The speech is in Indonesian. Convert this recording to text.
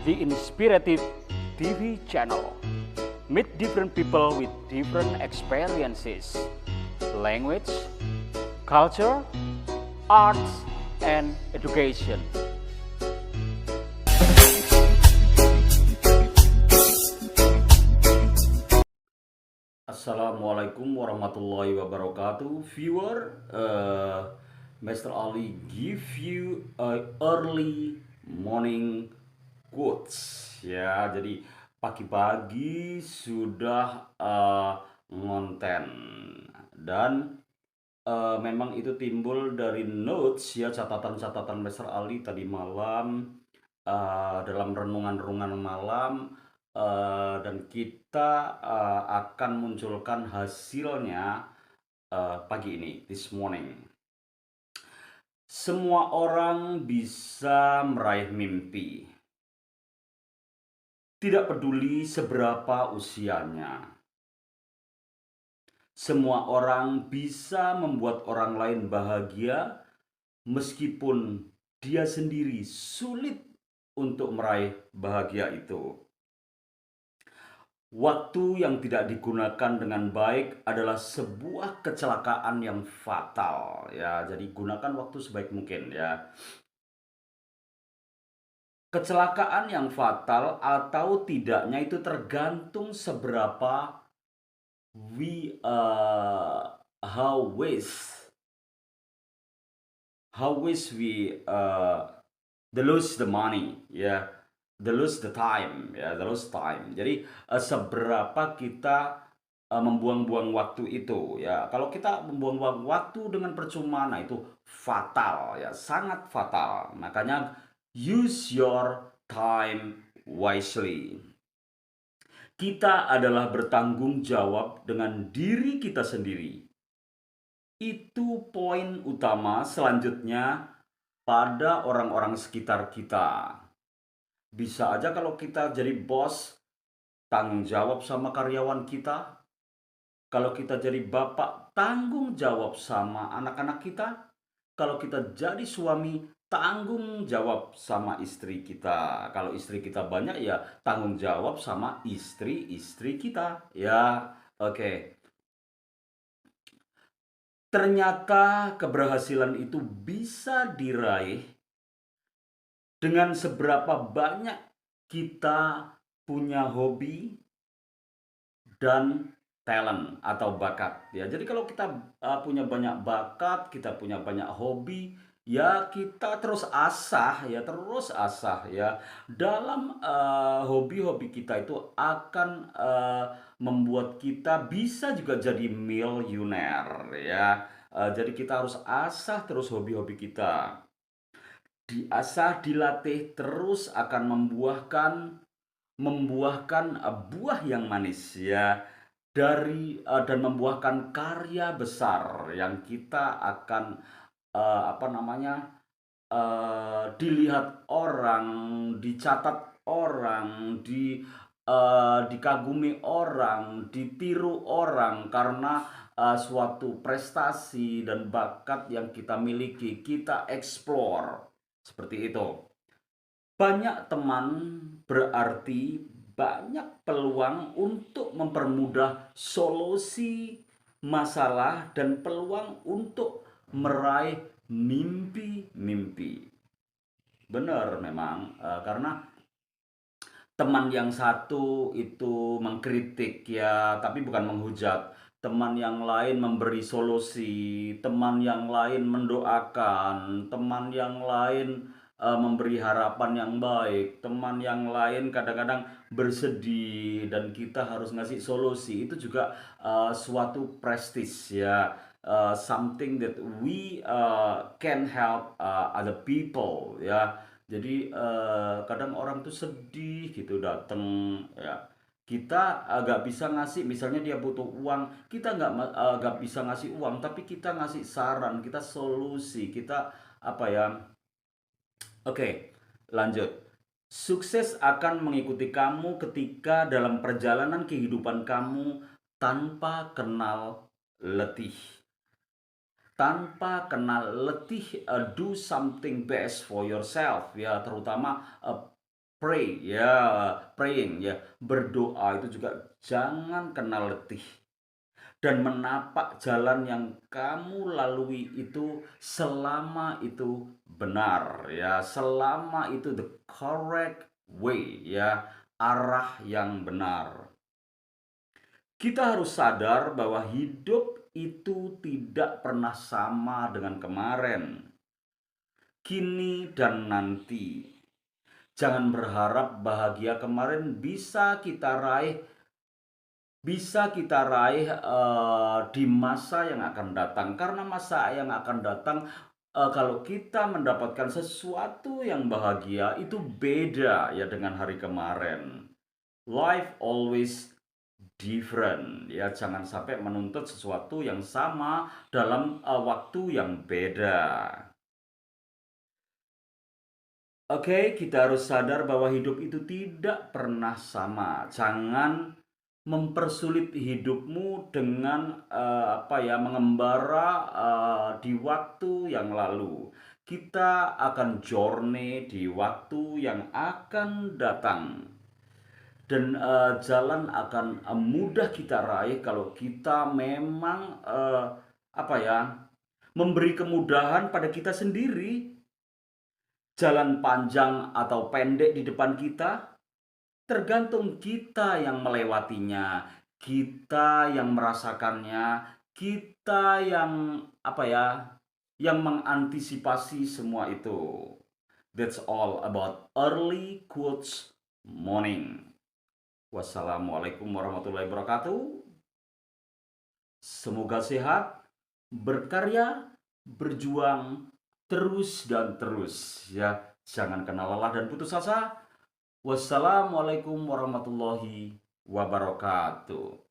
the Inspirative TV channel. Meet different people with different experiences, language, culture, arts, and education. Assalamualaikum warahmatullahi wabarakatuh. Viewer, Mr. Ali give you a early morning quotes. Ya, jadi pagi-pagi sudah ngonten dan memang itu timbul dari notes ya, catatan-catatan Mr. Ali tadi malam dalam renungan-renungan malam. Dan kita akan munculkan hasilnya pagi ini, this morning. Semua orang bisa meraih mimpi, tidak peduli seberapa usianya. Semua orang bisa membuat orang lain bahagia, meskipun dia sendiri sulit untuk meraih bahagia itu. Waktu yang tidak digunakan dengan baik adalah sebuah kecelakaan yang fatal ya. Jadi gunakan waktu sebaik mungkin ya. Kecelakaan yang fatal atau tidaknya itu tergantung seberapa how wish we lose the money ya. Lose the time ya, lose time. Jadi seberapa kita membuang-buang waktu itu ya. Kalau kita membuang-buang waktu dengan percuma, nah itu fatal ya, sangat fatal. Makanya use your time wisely. Kita adalah bertanggung jawab dengan diri kita sendiri. Itu poin utama selanjutnya pada orang-orang sekitar kita. Bisa aja kalau kita jadi bos, tanggung jawab sama karyawan kita. Kalau kita jadi bapak, tanggung jawab sama anak-anak kita. Kalau kita jadi suami, tanggung jawab sama istri kita. Kalau istri kita banyak ya tanggung jawab sama istri-istri kita. Ya, oke. Ternyata keberhasilan itu bisa diraih dengan seberapa banyak kita punya hobi dan talent atau bakat ya. Jadi kalau kita punya banyak bakat, kita punya banyak hobi, ya kita terus asah ya. Dalam hobi-hobi kita itu akan membuat kita bisa juga jadi miliuner ya. Jadi kita harus asah terus hobi-hobi kita. Diasah, dilatih terus akan membuahkan buah yang manis ya, dan membuahkan karya besar yang kita akan dilihat orang, dicatat orang, dikagumi orang, ditiru orang karena suatu prestasi dan bakat yang kita miliki, kita explore. Seperti itu. Banyak teman berarti banyak peluang untuk mempermudah solusi masalah dan peluang untuk meraih mimpi-mimpi. Benar memang, karena teman yang satu itu mengkritik ya, tapi bukan menghujat. Teman yang lain memberi solusi, teman yang lain mendoakan, teman yang lain memberi harapan yang baik, teman yang lain kadang-kadang bersedih dan kita harus ngasih solusi. Itu juga suatu prestis ya, something that we can help other people ya. Jadi kadang orang tuh sedih gitu datang ya. Kita agak bisa ngasih, misalnya dia butuh uang, kita nggak bisa ngasih uang, tapi kita ngasih saran, kita solusi, kita apa ya? Oke, lanjut. Sukses akan mengikuti kamu ketika dalam perjalanan kehidupan kamu tanpa kenal letih. Tanpa kenal letih, do something best for yourself ya, terutama pray ya, praying ya, berdoa itu juga jangan kenal letih, dan menapak jalan yang kamu lalui itu selama itu benar ya, selama itu the correct way ya, arah yang benar. Kita harus sadar bahwa hidup itu tidak pernah sama dengan kemarin, kini dan nanti. Jangan berharap bahagia kemarin bisa kita raih di masa yang akan datang, karena masa yang akan datang, kalau kita mendapatkan sesuatu yang bahagia itu beda ya dengan hari kemarin. Life always different ya, jangan sampai menuntut sesuatu yang sama dalam waktu yang beda. Oke, kita harus sadar bahwa hidup itu tidak pernah sama. Jangan mempersulit hidupmu dengan mengembara di waktu yang lalu. Kita akan journey di waktu yang akan datang, dan jalan akan mudah kita raih kalau kita memang memberi kemudahan pada kita sendiri. Jalan panjang atau pendek di depan kita tergantung kita yang melewatinya, kita yang merasakannya, kita yang mengantisipasi semua itu. That's all about early quotes morning. Wassalamualaikum warahmatullahi wabarakatuh. Semoga sehat, berkarya, berjuang terus dan terus ya. Jangan kenal lelah dan putus asa. Wassalamualaikum warahmatullahi wabarakatuh.